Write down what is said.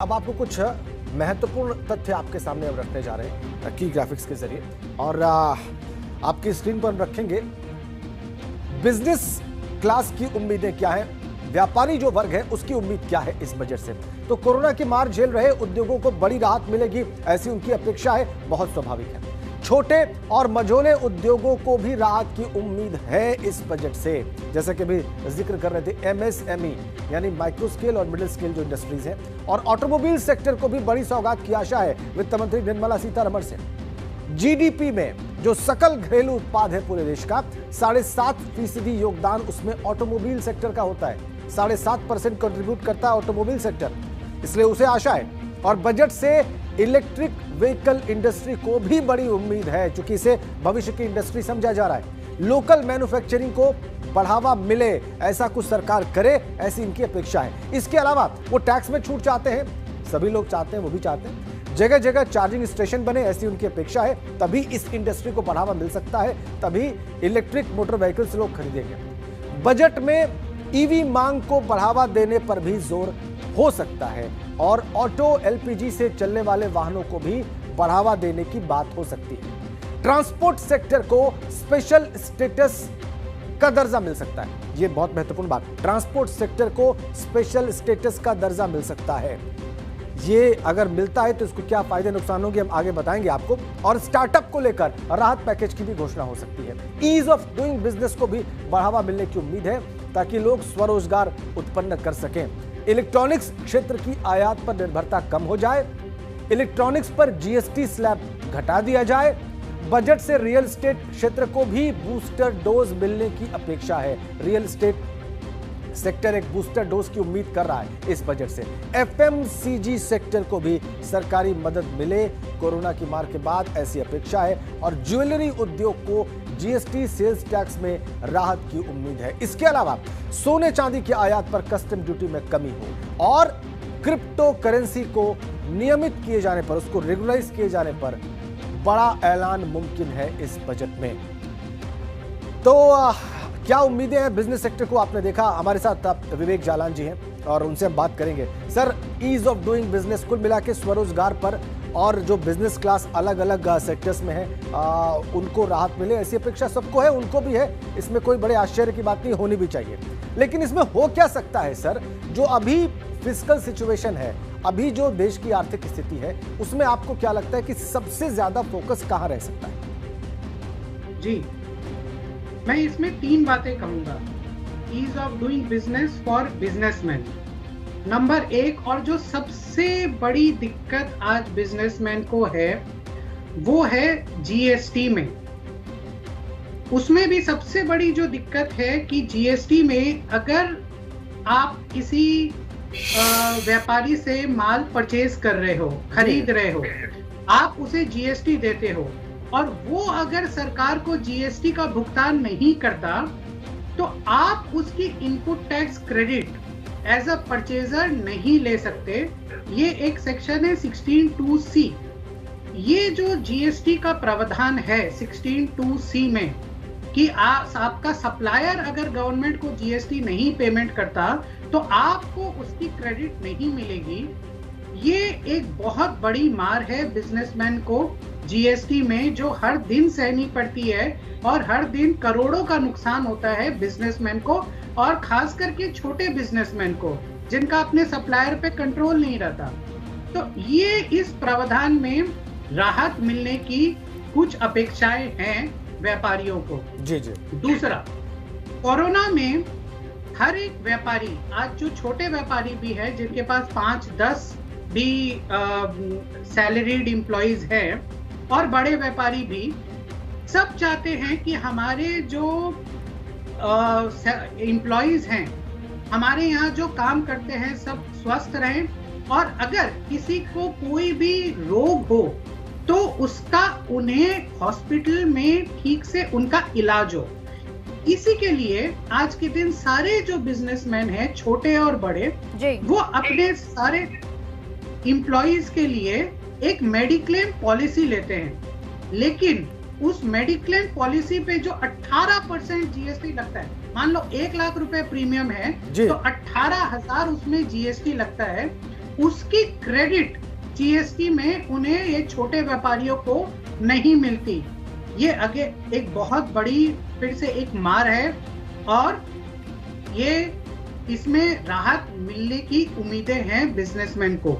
अब आपको कुछ महत्वपूर्ण तथ्य आपके सामने अब रखने जा रहे हैं की ग्राफिक्स के जरिए और आपकी स्क्रीन पर रखेंगे। बिजनेस क्लास की उम्मीदें क्या है, व्यापारी जो वर्ग है उसकी उम्मीद क्या है इस बजट से। तो कोरोना की मार झेल रहे उद्योगों को बड़ी राहत मिलेगी, ऐसी उनकी अपेक्षा है, बहुत स्वाभाविक है। छोटे और मझोले उद्योगों को भी राहत की उम्मीद है इस बजट से। जैसे कि भी जिक्र कर रहे थे, एमएसएमई यानी माइक्रो स्केल और मिडिल स्केल जो इंडस्ट्रीज हैं, और ऑटोमोबाइल सेक्टर को भी बड़ी सौगात की आशा है वित्त मंत्री निर्मला सीतारमण से। जीडीपी में जो सकल घरेलू उत्पाद है पूरे देश का, 7.5% योगदान उसमें ऑटोमोबाइल सेक्टर का होता है। 7.5% कंट्रीब्यूट करता है ऑटोमोबाइल सेक्टर, इसलिए उसे आशा है। और बजट से इलेक्ट्रिक व्हीकल इंडस्ट्री को भी बड़ी उम्मीद है, क्योंकि इसे भविष्य की इंडस्ट्री समझा जा रहा है। लोकल मैन्युफैक्चरिंग को बढ़ावा मिले, ऐसा कुछ सरकार करे, ऐसी इनकी अपेक्षा है। इसके अलावा वो टैक्स में छूट चाहते हैं, सभी लोग चाहते हैं, वो भी चाहते हैं। जगह जगह चार्जिंग स्टेशन बने, ऐसी उनकी अपेक्षा है। तभी इस इंडस्ट्री को बढ़ावा मिल सकता है, तभी इलेक्ट्रिक मोटर व्हीकल्स लोग खरीदेंगे। बजट में ईवी मांग को बढ़ावा देने पर भी जोर हो सकता है और ऑटो एलपीजी से चलने वाले वाहनों को भी बढ़ावा देने की बात हो सकती है। ट्रांसपोर्ट सेक्टर को स्पेशल स्टेटस का दर्जा मिल सकता है, यह बहुत महत्वपूर्ण बात। ट्रांसपोर्ट सेक्टर को स्पेशल स्टेटस का दर्जा मिल सकता है। ये अगर मिलता है तो इसको क्या फायदे नुकसान होंगे हम आगे बताएंगे आपको। और स्टार्टअप को लेकर राहत पैकेज की भी घोषणा हो सकती है। ईज ऑफ डूइंग बिजनेस को भी बढ़ावा मिलने की उम्मीद है, ताकि लोग स्वरोजगार उत्पन्न कर सकें। इलेक्ट्रॉनिक्स क्षेत्र की आयात पर निर्भरता कम हो जाए, इलेक्ट्रॉनिक्स पर जीएसटी स्लैब घटा दिया जाए। बजट से रियल एस्टेट क्षेत्र को भी बूस्टर डोज मिलने की अपेक्षा है। रियल एस्टेट सेक्टर एक बूस्टर डोज की उम्मीद कर रहा है इस बजट से। एफएमसीजी सेक्टर को भी सरकारी मदद मिले कोरोना की मार के बाद, ऐसी अपेक्षा है। और ज्वेलरी उद्योग को जीएसटी सेल्स टैक्स में राहत की उम्मीद है। इसके अलावा सोने चांदी की आयात पर कस्टम ड्यूटी में कमी हो और क्रिप्टो करेंसी को नियमित किए जाने पर, उसको रेगुलराइज किए जाने पर बड़ा ऐलान मुमकिन है इस बजट में। तो क्या उम्मीदें हैं बिजनेस सेक्टर को, आपने देखा। हमारे साथ आप विवेक जालान जी हैं और उनसे हम बात करेंगे। Sir, ease of doing business, कुल मिला के स्वरोजगार पर और जो बिजनेस क्लास अलग अलग सेक्टर्स में है उनको राहत मिले, ऐसी अपेक्षा सबको है, उनको भी है। इसमें कोई बड़े आश्चर्य की बात नहीं, होनी भी चाहिए। लेकिन इसमें हो क्या सकता है सर, जो अभी फिस्कल सिचुएशन है, अभी जो देश की आर्थिक स्थिति है, उसमें आपको क्या लगता है कि सबसे ज्यादा फोकस कहां रह सकता है? जी, मैं इसमें 3 बातें कहूंगा। Ease of doing business for businessman number 1, और जो सबसे बड़ी दिक्कत आज बिजनेसमैन को है वो है जीएसटी में। उसमें भी सबसे बड़ी जो दिक्कत है कि जीएसटी में अगर आप किसी व्यापारी से माल परचेज कर रहे हो, खरीद रहे हो, आप उसे जीएसटी देते हो और वो अगर सरकार को जीएसटी का भुगतान नहीं करता तो आप उसकी input tax credit as a purchaser नहीं ले सकते। ये एक सेक्शन है 16(2)(c। ये जो जीएसटी का प्रावधान है 16(2)(c में कि आपका सप्लायर अगर गवर्नमेंट को जीएसटी नहीं पेमेंट करता तो आपको उसकी क्रेडिट नहीं मिलेगी। ये एक बहुत बड़ी मार है बिजनेसमैन को जीएसटी में, जो हर दिन सहनी पड़ती है और हर दिन करोड़ों का नुकसान होता है बिजनेसमैन को, और खास करके छोटे बिजनेसमैन को जिनका अपने सप्लायर पे कंट्रोल नहीं रहता। तो ये इस प्रावधान में राहत मिलने की कुछ अपेक्षाएं हैं व्यापारियों को। जी जी। दूसरा, कोरोना में हर एक व्यापारी, आज जो छोटे व्यापारी भी है जिनके पास 5-10 भी सैलरीड एम्प्लॉइज हैं और बड़े व्यापारी भी, सब चाहते हैं कि हमारे जो एम्प्लॉइज हैं, हमारे यहाँ जो काम करते हैं, सब स्वस्थ रहें, और अगर किसी को कोई भी रोग हो तो उसका उन्हें हॉस्पिटल में ठीक से उनका इलाज हो। इसी के लिए आज के दिन सारे जो बिजनेसमैन हैं, छोटे और बड़े, वो अपने सारे एम्प्लॉइज के लिए एक मेडिक्लेम पॉलिसी लेते हैं। लेकिन उस मेडिक्लेम पॉलिसी पे जो 18% जीएसटी लगता है, मान लो 1 लाख रुपए प्रीमियम है तो 18,000 उसमें जीएसटी लगता है। उसकी क्रेडिट जीएसटी में उन्हें, ये छोटे व्यापारियों को नहीं मिलती। ये आगे एक बहुत बड़ी फिर से एक मार है और ये इसमें राहत मिलने की उम्मीदें हैं बिजनेसमैन को।